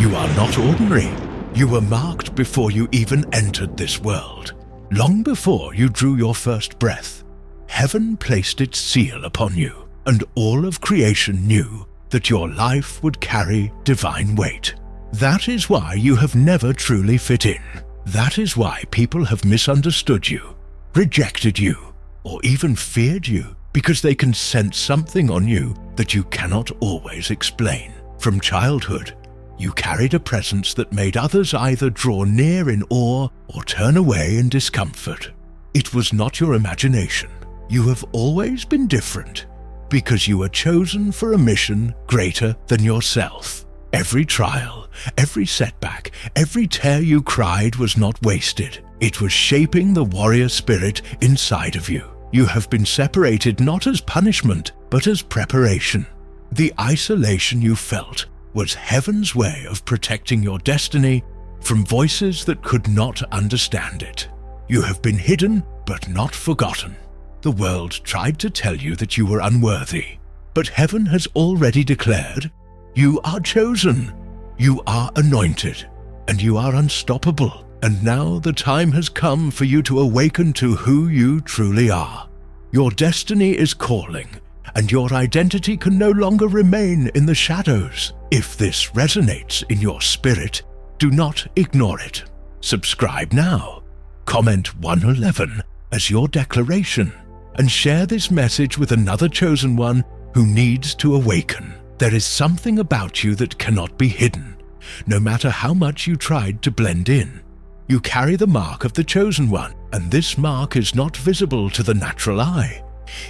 You are not ordinary. You were marked before you even entered this world. Long before you drew your first breath, heaven placed its seal upon you, and all of creation knew that your life would carry divine weight. That is why you have never truly fit in. That is why people have misunderstood you, rejected you, or even feared you, because they can sense something on you that you cannot always explain. From childhood, you carried a presence that made others either draw near in awe or turn away in discomfort. It was not your imagination. You have always been different because you were chosen for a mission greater than yourself. Every trial, every setback, every tear you cried was not wasted. It was shaping the warrior spirit inside of you. You have been separated not as punishment, but as preparation. The isolation you felt was heaven's way of protecting your destiny from voices that could not understand it. You have been hidden, but not forgotten. The world tried to tell you that you were unworthy, but heaven has already declared, you are chosen, you are anointed, and you are unstoppable. And now the time has come for you to awaken to who you truly are. Your destiny is calling, and your identity can no longer remain in the shadows. If this resonates in your spirit, do not ignore it. Subscribe now, comment 111 as your declaration, and share this message with another chosen one who needs to awaken. There is something about you that cannot be hidden, no matter how much you tried to blend in. You carry the mark of the chosen one, and this mark is not visible to the natural eye.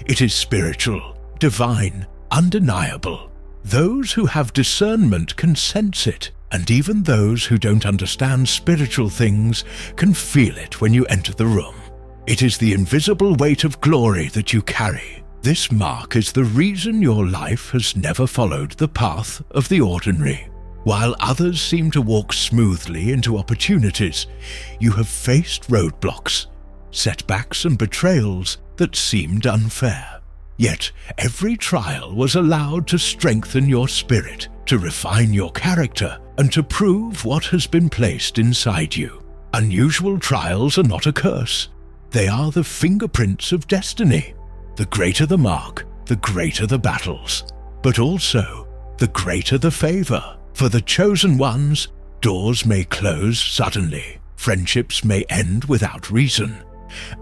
It is spiritual, divine, undeniable. Those who have discernment can sense it, and even those who don't understand spiritual things can feel it when you enter the room. It is the invisible weight of glory that you carry. This mark is the reason your life has never followed the path of the ordinary. While others seem to walk smoothly into opportunities, you have faced roadblocks, setbacks and betrayals that seemed unfair. Yet every trial was allowed to strengthen your spirit, to refine your character, and to prove what has been placed inside you. Unusual trials are not a curse. They are the fingerprints of destiny. The greater the mark, the greater the battles, but also the greater the favor. For the chosen ones, doors may close suddenly, friendships may end without reason,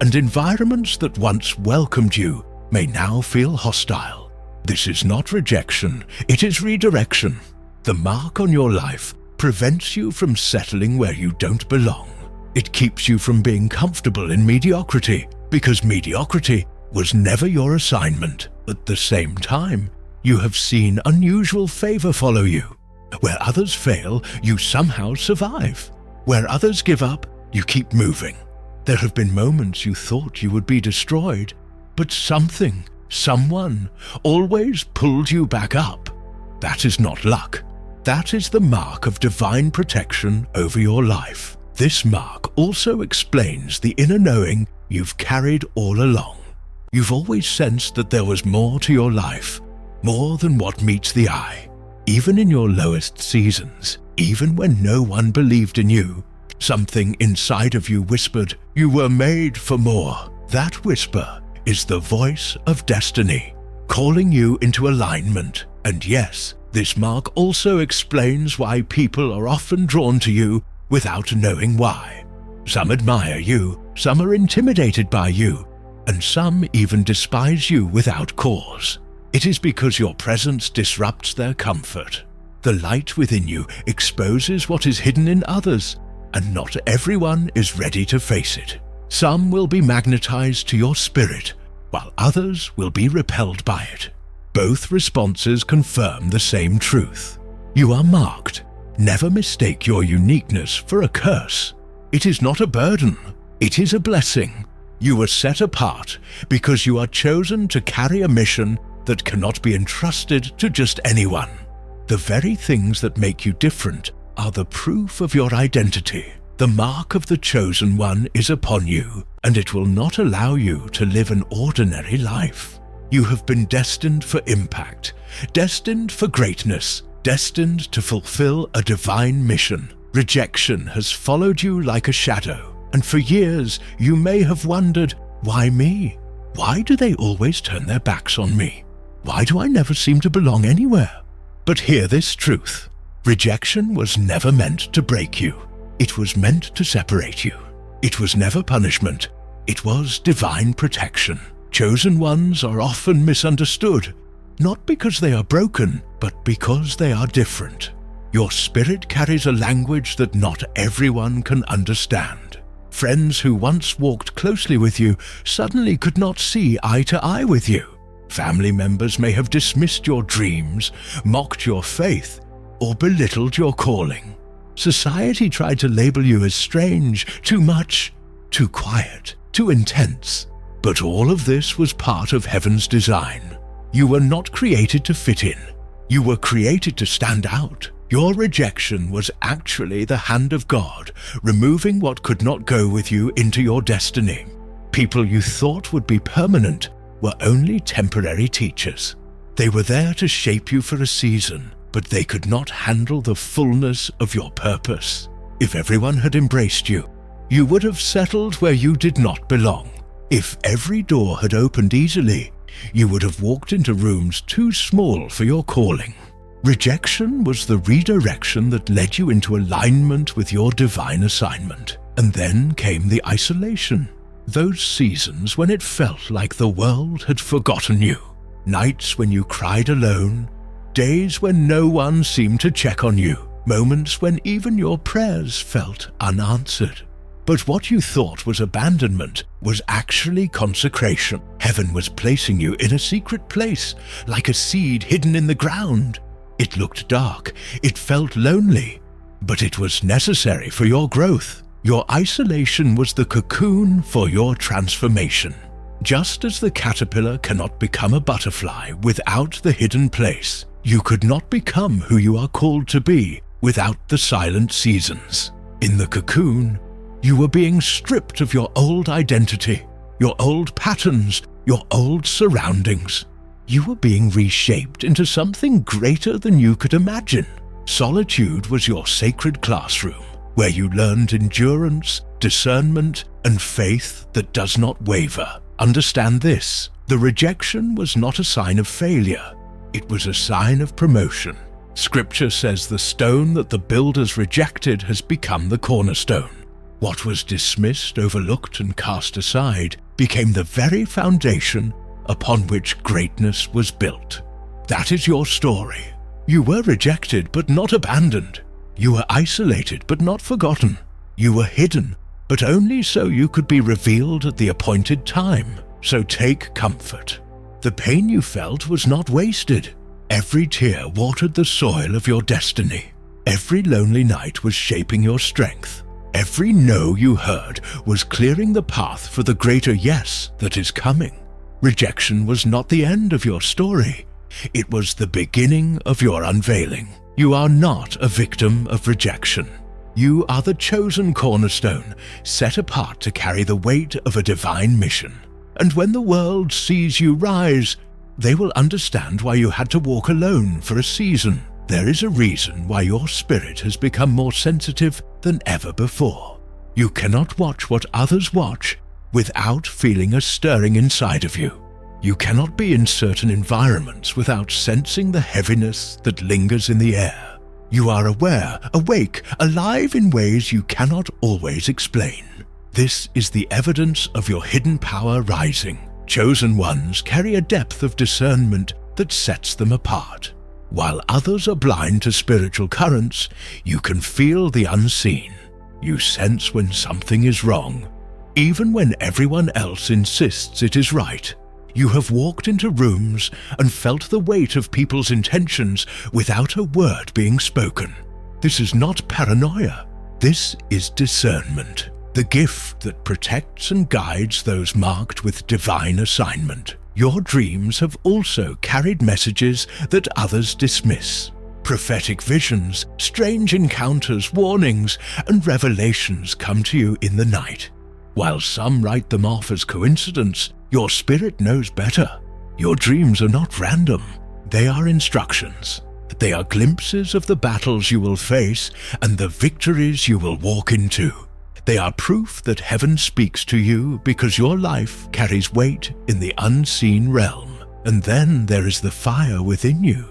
and environments that once welcomed you may now feel hostile. This is not rejection, it is redirection. The mark on your life prevents you from settling where you don't belong. It keeps you from being comfortable in mediocrity, because mediocrity was never your assignment. At the same time, you have seen unusual favor follow you. Where others fail, you somehow survive. Where others give up, you keep moving. There have been moments you thought you would be destroyed, but something, someone, always pulled you back up. That is not luck. That is the mark of divine protection over your life. This mark also explains the inner knowing you've carried all along. You've always sensed that there was more to your life, more than what meets the eye. Even in your lowest seasons, even when no one believed in you, something inside of you whispered, you were made for more. That whisper is the voice of destiny, calling you into alignment. And yes, this mark also explains why people are often drawn to you without knowing why. Some admire you, some are intimidated by you, and some even despise you without cause. It is because your presence disrupts their comfort. The light within you exposes what is hidden in others, and not everyone is ready to face it. Some will be magnetized to your spirit, while others will be repelled by it. Both responses confirm the same truth. You are marked. Never mistake your uniqueness for a curse. It is not a burden, it is a blessing. You were set apart because you are chosen to carry a mission that cannot be entrusted to just anyone. The very things that make you different are the proof of your identity. The mark of the chosen one is upon you, and it will not allow you to live an ordinary life. You have been destined for impact, destined for greatness, destined to fulfill a divine mission. Rejection has followed you like a shadow, and for years you may have wondered, why me? Why do they always turn their backs on me? Why do I never seem to belong anywhere? But hear this truth. Rejection was never meant to break you. It was meant to separate you. It was never punishment. It was divine protection. Chosen ones are often misunderstood, not because they are broken, but because they are different. Your spirit carries a language that not everyone can understand. Friends who once walked closely with you suddenly could not see eye to eye with you. Family members may have dismissed your dreams, mocked your faith, or belittled your calling. Society tried to label you as strange, too much, too quiet, too intense. But all of this was part of heaven's design. You were not created to fit in. You were created to stand out. Your rejection was actually the hand of God, removing what could not go with you into your destiny. People you thought would be permanent were only temporary teachers. They were there to shape you for a season, but they could not handle the fullness of your purpose. If everyone had embraced you, you would have settled where you did not belong. If every door had opened easily, you would have walked into rooms too small for your calling. Rejection was the redirection that led you into alignment with your divine assignment. And then came the isolation. Those seasons when it felt like the world had forgotten you. Nights when you cried alone. Days when no one seemed to check on you. Moments when even your prayers felt unanswered. But what you thought was abandonment was actually consecration. Heaven was placing you in a secret place, like a seed hidden in the ground. It looked dark, it felt lonely, but it was necessary for your growth. Your isolation was the cocoon for your transformation. Just as the caterpillar cannot become a butterfly without the hidden place, you could not become who you are called to be without the silent seasons. In the cocoon, you were being stripped of your old identity, your old patterns, your old surroundings. You were being reshaped into something greater than you could imagine. Solitude was your sacred classroom, where you learned endurance, discernment, and faith that does not waver. Understand this: the rejection was not a sign of failure. It was a sign of promotion. Scripture says the stone that the builders rejected has become the cornerstone. What was dismissed, overlooked, and cast aside became the very foundation upon which greatness was built. That is your story. You were rejected, but not abandoned. You were isolated, but not forgotten. You were hidden, but only so you could be revealed at the appointed time. So take comfort. The pain you felt was not wasted. Every tear watered the soil of your destiny. Every lonely night was shaping your strength. Every no you heard was clearing the path for the greater yes that is coming. Rejection was not the end of your story. It was the beginning of your unveiling. You are not a victim of rejection. You are the chosen cornerstone, set apart to carry the weight of a divine mission. And when the world sees you rise, they will understand why you had to walk alone for a season. There is a reason why your spirit has become more sensitive than ever before. You cannot watch what others watch without feeling a stirring inside of you. You cannot be in certain environments without sensing the heaviness that lingers in the air. You are aware, awake, alive in ways you cannot always explain. This is the evidence of your hidden power rising. Chosen ones carry a depth of discernment that sets them apart. While others are blind to spiritual currents, you can feel the unseen. You sense when something is wrong, even when everyone else insists it is right. You have walked into rooms and felt the weight of people's intentions without a word being spoken. This is not paranoia. This is discernment, the gift that protects and guides those marked with divine assignment. Your dreams have also carried messages that others dismiss. Prophetic visions, strange encounters, warnings, and revelations come to you in the night. While some write them off as coincidence, your spirit knows better. Your dreams are not random. They are instructions. They are glimpses of the battles you will face and the victories you will walk into. They are proof that heaven speaks to you because your life carries weight in the unseen realm. And then there is the fire within you,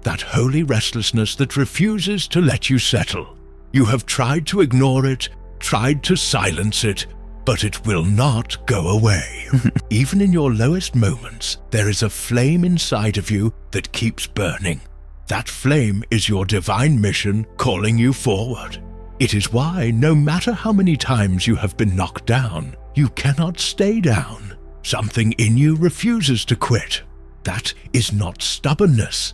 that holy restlessness that refuses to let you settle. You have tried to ignore it, tried to silence it, but it will not go away. Even in your lowest moments, there is a flame inside of you that keeps burning. That flame is your divine mission calling you forward. It is why, no matter how many times you have been knocked down, you cannot stay down. Something in you refuses to quit. That is not stubbornness.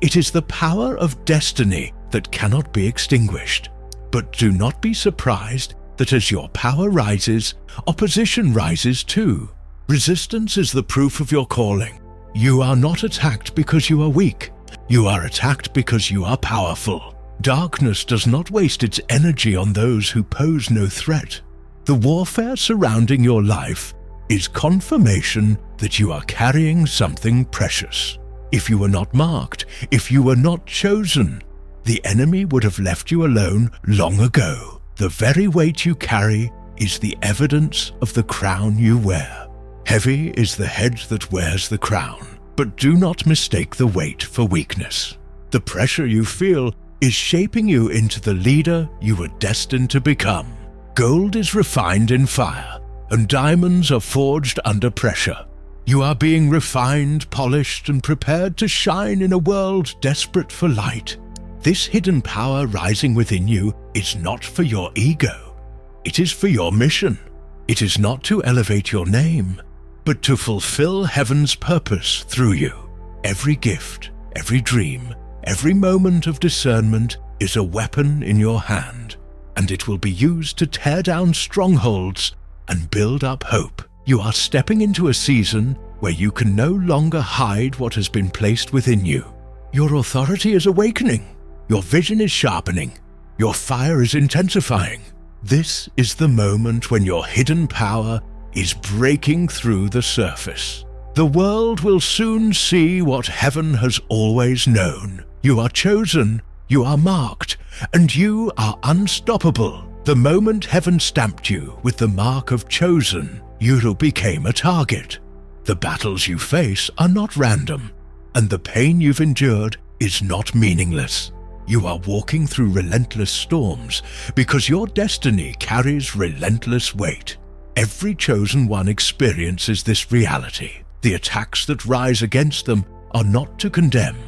It is the power of destiny that cannot be extinguished. But do not be surprised that as your power rises, opposition rises too. Resistance is the proof of your calling. You are not attacked because you are weak. You are attacked because you are powerful. Darkness does not waste its energy on those who pose no threat. The warfare surrounding your life is confirmation that you are carrying something precious. If you were not marked, if you were not chosen, the enemy would have left you alone long ago. The very weight you carry is the evidence of the crown you wear. Heavy is the head that wears the crown, but do not mistake the weight for weakness. The pressure you feel is shaping you into the leader you were destined to become. Gold is refined in fire, and diamonds are forged under pressure. You are being refined, polished, and prepared to shine in a world desperate for light. This hidden power rising within you is not for your ego. It is for your mission. It is not to elevate your name, but to fulfill heaven's purpose through you. Every gift, every dream, every moment of discernment is a weapon in your hand, and it will be used to tear down strongholds and build up hope. You are stepping into a season where you can no longer hide what has been placed within you. Your authority is awakening. Your vision is sharpening. Your fire is intensifying. This is the moment when your hidden power is breaking through the surface. The world will soon see what heaven has always known. You are chosen, you are marked, and you are unstoppable. The moment heaven stamped you with the mark of chosen, you became a target. The battles you face are not random, and the pain you've endured is not meaningless. You are walking through relentless storms because your destiny carries relentless weight. Every chosen one experiences this reality. The attacks that rise against them are not to condemn,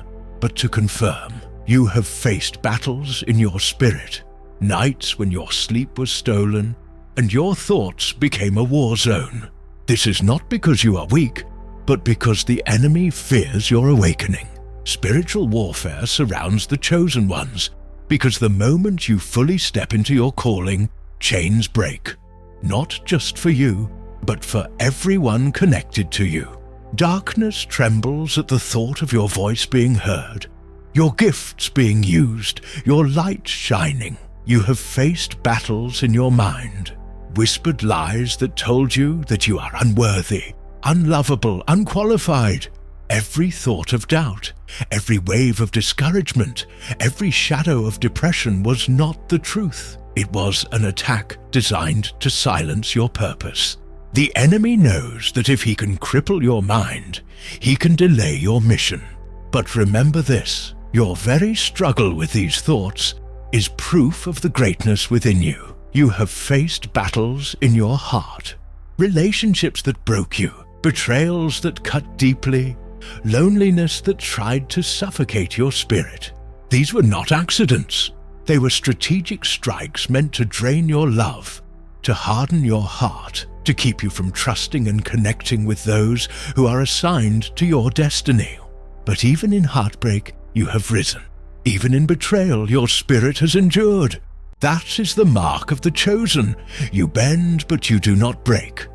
but to confirm. You have faced battles in your spirit, nights when your sleep was stolen, and your thoughts became a war zone. This is not because you are weak, but because the enemy fears your awakening. Spiritual warfare surrounds the chosen ones, because the moment you fully step into your calling, chains break. Not just for you, but for everyone connected to you. Darkness trembles at the thought of your voice being heard, your gifts being used, your light shining. You have faced battles in your mind, whispered lies that told you that you are unworthy, unlovable, unqualified. Every thought of doubt, every wave of discouragement, every shadow of depression was not the truth. It was an attack designed to silence your purpose. The enemy knows that if he can cripple your mind, he can delay your mission. But remember this, your very struggle with these thoughts is proof of the greatness within you. You have faced battles in your heart, relationships that broke you, betrayals that cut deeply, loneliness that tried to suffocate your spirit. These were not accidents. They were strategic strikes meant to drain your love, to harden your heart, to keep you from trusting and connecting with those who are assigned to your destiny. But even in heartbreak, you have risen. Even in betrayal, your spirit has endured. That is the mark of the chosen. You bend, but you do not break.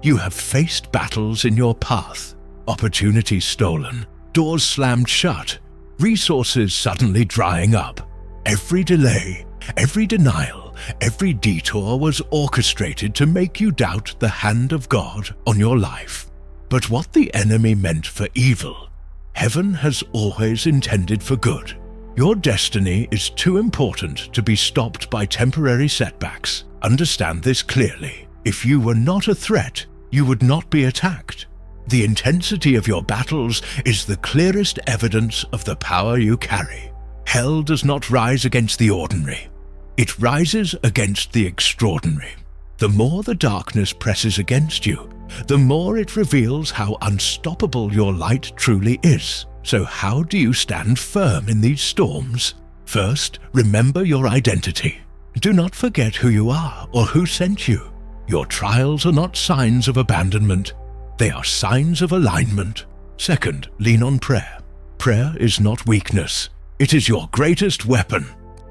You have faced battles in your path, opportunities stolen, doors slammed shut, resources suddenly drying up. Every delay, every denial, every detour was orchestrated to make you doubt the hand of God on your life. But what the enemy meant for evil, heaven has always intended for good. Your destiny is too important to be stopped by temporary setbacks. Understand this clearly. If you were not a threat, you would not be attacked. The intensity of your battles is the clearest evidence of the power you carry. Hell does not rise against the ordinary. It rises against the extraordinary. The more the darkness presses against you, the more it reveals how unstoppable your light truly is. So how do you stand firm in these storms? First, remember your identity. Do not forget who you are or who sent you. Your trials are not signs of abandonment. They are signs of alignment. Second, lean on prayer. Prayer is not weakness. It is your greatest weapon.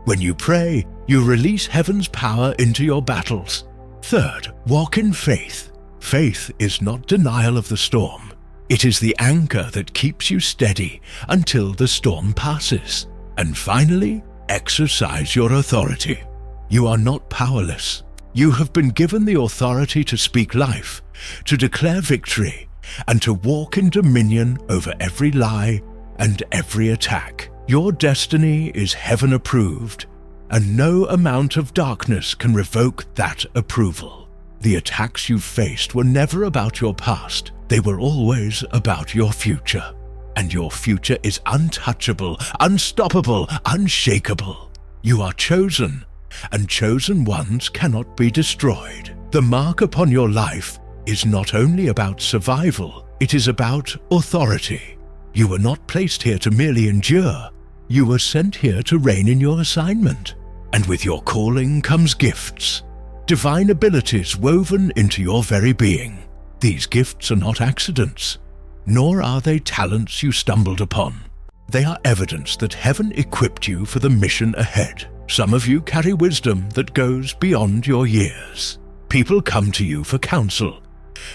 When you pray, you release heaven's power into your battles. Third, walk in faith. Faith is not denial of the storm. It is the anchor that keeps you steady until the storm passes. And finally, exercise your authority. You are not powerless. You have been given the authority to speak life, to declare victory, and to walk in dominion over every lie and every attack. Your destiny is heaven approved, and no amount of darkness can revoke that approval. The attacks you faced were never about your past. They were always about your future. And your future is untouchable, unstoppable, unshakable. You are chosen, and chosen ones cannot be destroyed. The mark upon your life is not only about survival, it is about authority. You were not placed here to merely endure. You were sent here to reign in your assignment. And with your calling comes gifts, divine abilities woven into your very being. These gifts are not accidents, nor are they talents you stumbled upon. They are evidence that heaven equipped you for the mission ahead. Some of you carry wisdom that goes beyond your years. People come to you for counsel,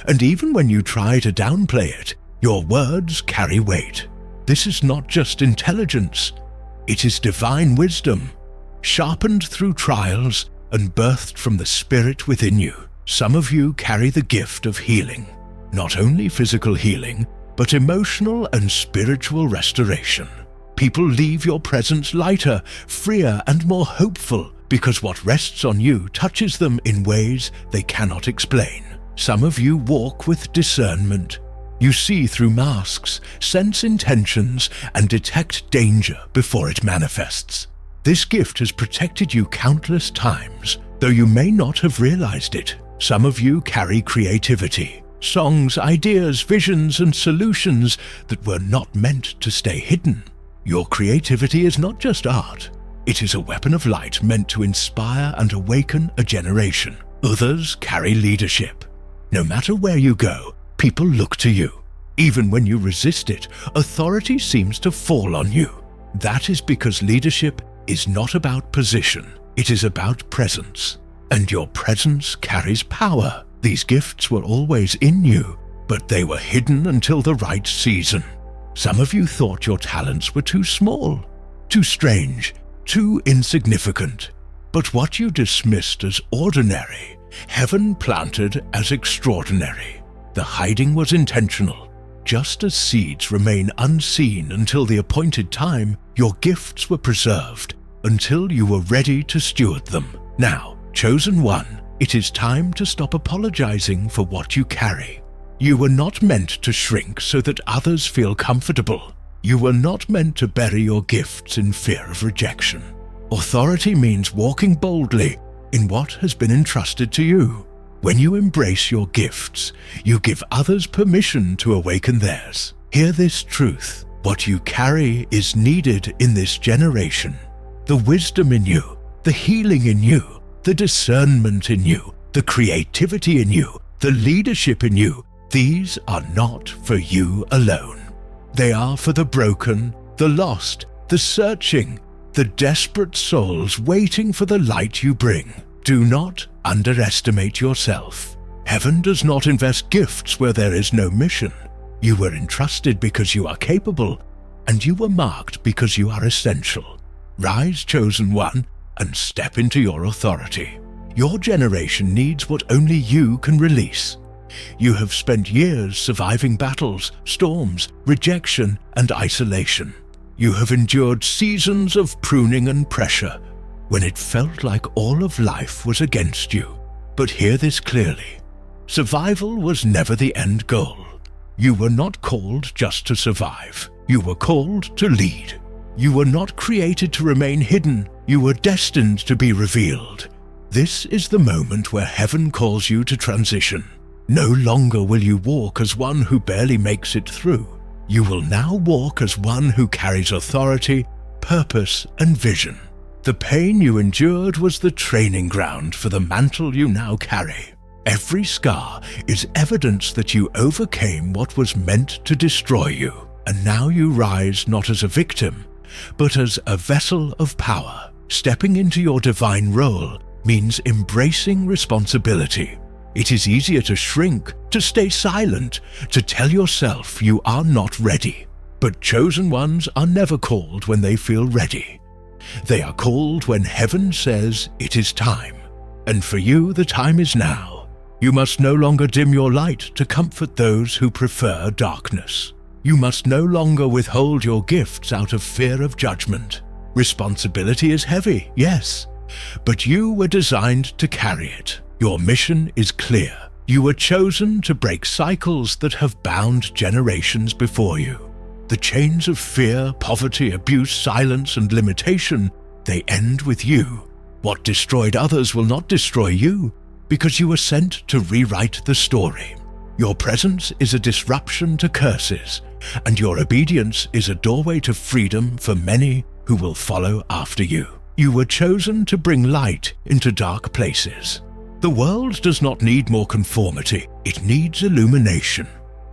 and even when you try to downplay it, your words carry weight. This is not just intelligence, it is divine wisdom, sharpened through trials and birthed from the Spirit within you. Some of you carry the gift of healing, not only physical healing, but emotional and spiritual restoration. People leave your presence lighter, freer, and more hopeful because what rests on you touches them in ways they cannot explain. Some of you walk with discernment. You see through masks, sense intentions, and detect danger before it manifests. This gift has protected you countless times, though you may not have realized it. Some of you carry creativity, songs, ideas, visions, and solutions that were not meant to stay hidden. Your creativity is not just art. It is a weapon of light meant to inspire and awaken a generation. Others carry leadership. No matter where you go, people look to you. Even when you resist it, authority seems to fall on you. That is because leadership is not about position. It is about presence. And your presence carries power. These gifts were always in you, but they were hidden until the right season. Some of you thought your talents were too small, too strange, too insignificant. But what you dismissed as ordinary, heaven planted as extraordinary. The hiding was intentional. Just as seeds remain unseen until the appointed time, your gifts were preserved until you were ready to steward them. Now, chosen one, it is time to stop apologizing for what you carry. You were not meant to shrink so that others feel comfortable. You were not meant to bury your gifts in fear of rejection. Authority means walking boldly in what has been entrusted to you. When you embrace your gifts, you give others permission to awaken theirs. Hear this truth. What you carry is needed in this generation. The wisdom in you, the healing in you, the discernment in you, the creativity in you, the leadership in you, these are not for you alone. They are for the broken, the lost, the searching, the desperate souls waiting for the light you bring. Do not underestimate yourself. Heaven does not invest gifts where there is no mission. You were entrusted because you are capable, and you were marked because you are essential. Rise, chosen one, and step into your authority. Your generation needs what only you can release. You have spent years surviving battles, storms, rejection, and isolation. You have endured seasons of pruning and pressure when it felt like all of life was against you. But hear this clearly. Survival was never the end goal. You were not called just to survive. You were called to lead. You were not created to remain hidden. You were destined to be revealed. This is the moment where heaven calls you to transition. No longer will you walk as one who barely makes it through. You will now walk as one who carries authority, purpose, and vision. The pain you endured was the training ground for the mantle you now carry. Every scar is evidence that you overcame what was meant to destroy you, and now you rise not as a victim, but as a vessel of power. Stepping into your divine role means embracing responsibility. It is easier to shrink, to stay silent, to tell yourself you are not ready. But chosen ones are never called when they feel ready. They are called when heaven says it is time. And for you, the time is now. You must no longer dim your light to comfort those who prefer darkness. You must no longer withhold your gifts out of fear of judgment. Responsibility is heavy, yes, but you were designed to carry it. Your mission is clear. You were chosen to break cycles that have bound generations before you. The chains of fear, poverty, abuse, silence, and limitation, they end with you. What destroyed others will not destroy you, because you were sent to rewrite the story. Your presence is a disruption to curses, and your obedience is a doorway to freedom for many who will follow after you. You were chosen to bring light into dark places. The world does not need more conformity, it needs illumination.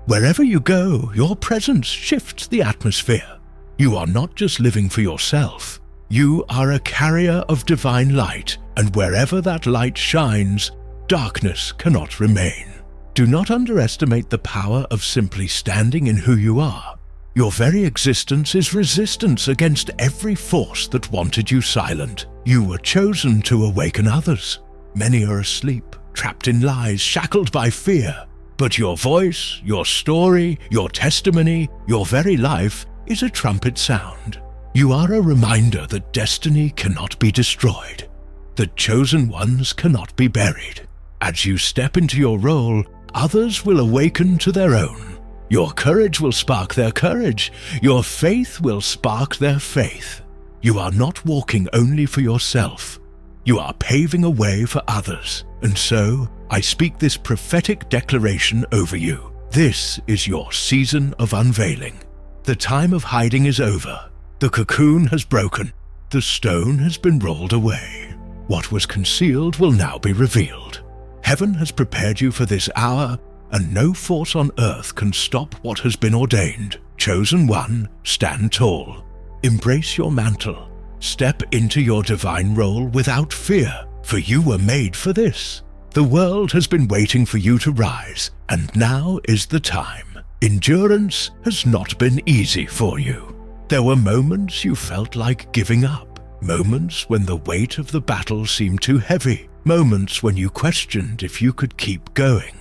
Wherever you go, your presence shifts the atmosphere. You are not just living for yourself. You are a carrier of divine light, and wherever that light shines, darkness cannot remain. Do not underestimate the power of simply standing in who you are. Your very existence is resistance against every force that wanted you silent. You were chosen to awaken others. Many are asleep, trapped in lies, shackled by fear. But your voice, your story, your testimony, your very life is a trumpet sound. You are a reminder that destiny cannot be destroyed, that chosen ones cannot be buried. As you step into your role, others will awaken to their own. Your courage will spark their courage. Your faith will spark their faith. You are not walking only for yourself. You are paving a way for others. And so, I speak this prophetic declaration over you. This is your season of unveiling. The time of hiding is over. The cocoon has broken. The stone has been rolled away. What was concealed will now be revealed. Heaven has prepared you for this hour, and no force on earth can stop what has been ordained. Chosen one, stand tall. Embrace your mantle. Step into your divine role without fear, for you were made for this. The world has been waiting for you to rise, and now is the time. Endurance has not been easy for you. There were moments you felt like giving up, moments when the weight of the battle seemed too heavy, moments when you questioned if you could keep going.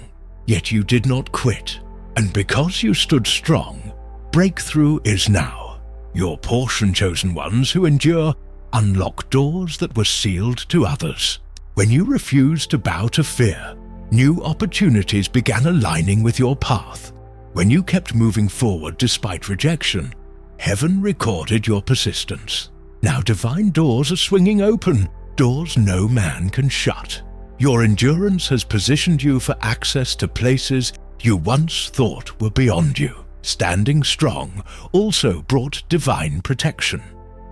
Yet you did not quit, and because you stood strong, breakthrough is now. Your portion, chosen ones who endure, unlock doors that were sealed to others. When you refused to bow to fear, new opportunities began aligning with your path. When you kept moving forward despite rejection, heaven recorded your persistence. Now divine doors are swinging open, doors no man can shut. Your endurance has positioned you for access to places you once thought were beyond you. Standing strong also brought divine protection.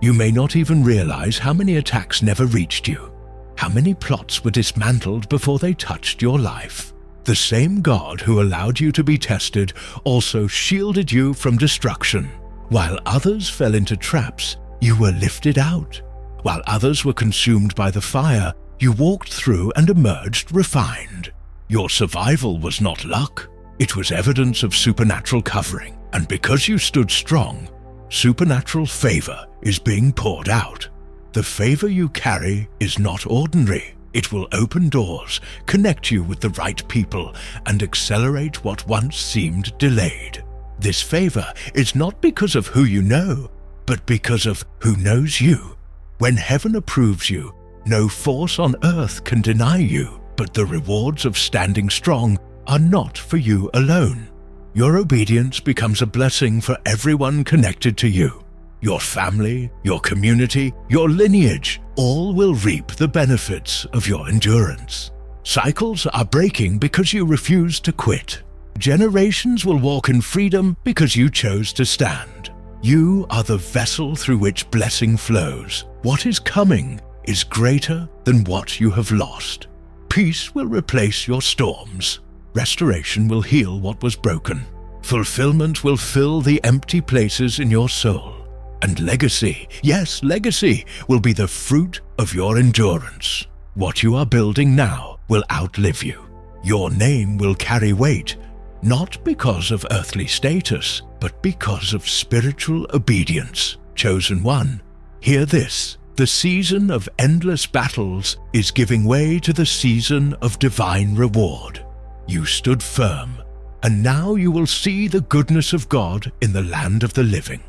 You may not even realize how many attacks never reached you, how many plots were dismantled before they touched your life. The same God who allowed you to be tested also shielded you from destruction. While others fell into traps, you were lifted out. While others were consumed by the fire, you walked through and emerged refined. Your survival was not luck. It was evidence of supernatural covering, and because you stood strong, supernatural favor is being poured out. The favor you carry is not ordinary. It will open doors, connect you with the right people, and accelerate what once seemed delayed. This favor is not because of who you know, but because of who knows you. When heaven approves you, no force on earth can deny you, but the rewards of standing strong are not for you alone. Your obedience becomes a blessing for everyone connected to you. Your family, your community, your lineage, all will reap the benefits of your endurance. Cycles are breaking because you refuse to quit. Generations will walk in freedom because you chose to stand. You are the vessel through which blessing flows. What is coming is greater than what you have lost. Peace will replace your storms. Restoration will heal what was broken. Fulfillment will fill the empty places in your soul. And legacy, yes, legacy, will be the fruit of your endurance. What you are building now will outlive you. Your name will carry weight, not because of earthly status, but because of spiritual obedience. Chosen one, hear this. The season of endless battles is giving way to the season of divine reward. You stood firm, and now you will see the goodness of God in the land of the living.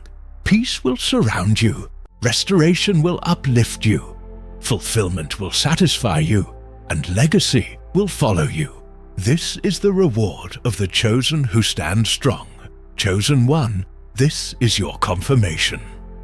Peace will surround you, restoration will uplift you, fulfillment will satisfy you, and legacy will follow you. This is the reward of the chosen who stand strong. Chosen one, this is your confirmation.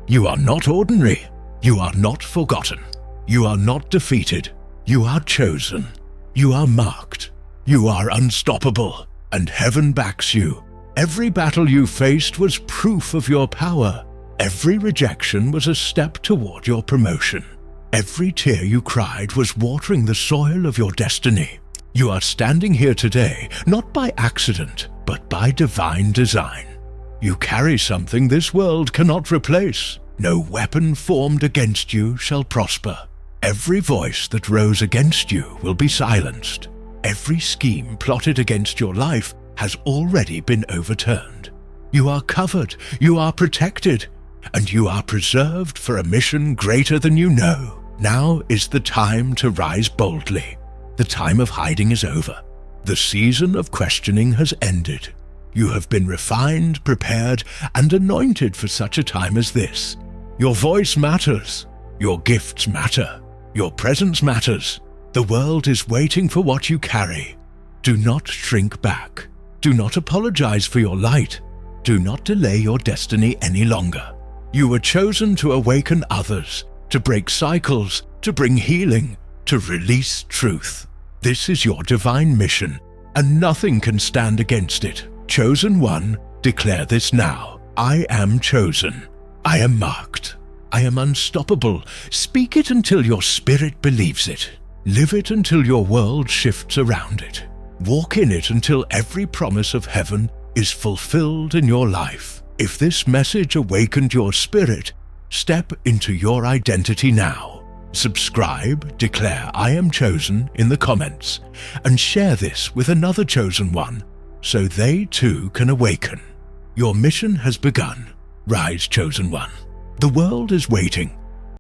You are not ordinary. You are not forgotten. You are not defeated. You are chosen. You are marked. You are unstoppable, and heaven backs you. Every battle you faced was proof of your power. Every rejection was a step toward your promotion. Every tear you cried was watering the soil of your destiny. You are standing here today, not by accident, but by divine design. You carry something this world cannot replace. No weapon formed against you shall prosper. Every voice that rose against you will be silenced. Every scheme plotted against your life has already been overturned. You are covered, you are protected, and you are preserved for a mission greater than you know. Now is the time to rise boldly. The time of hiding is over. The season of questioning has ended. You have been refined, prepared, and anointed for such a time as this. Your voice matters. Your gifts matter. Your presence matters. The world is waiting for what you carry. Do not shrink back. Do not apologize for your light. Do not delay your destiny any longer. You were chosen to awaken others, to break cycles, to bring healing, to release truth. This is your divine mission, and nothing can stand against it. Chosen one, declare this now. I am chosen. I am marked. I am unstoppable. Speak it until your spirit believes it. Live it until your world shifts around it. Walk in it until every promise of heaven is fulfilled in your life. If this message awakened your spirit, step into your identity now. Subscribe, declare I am chosen in the comments, and share this with another chosen one so they too can awaken. Your mission has begun. Rise, chosen one. The world is waiting.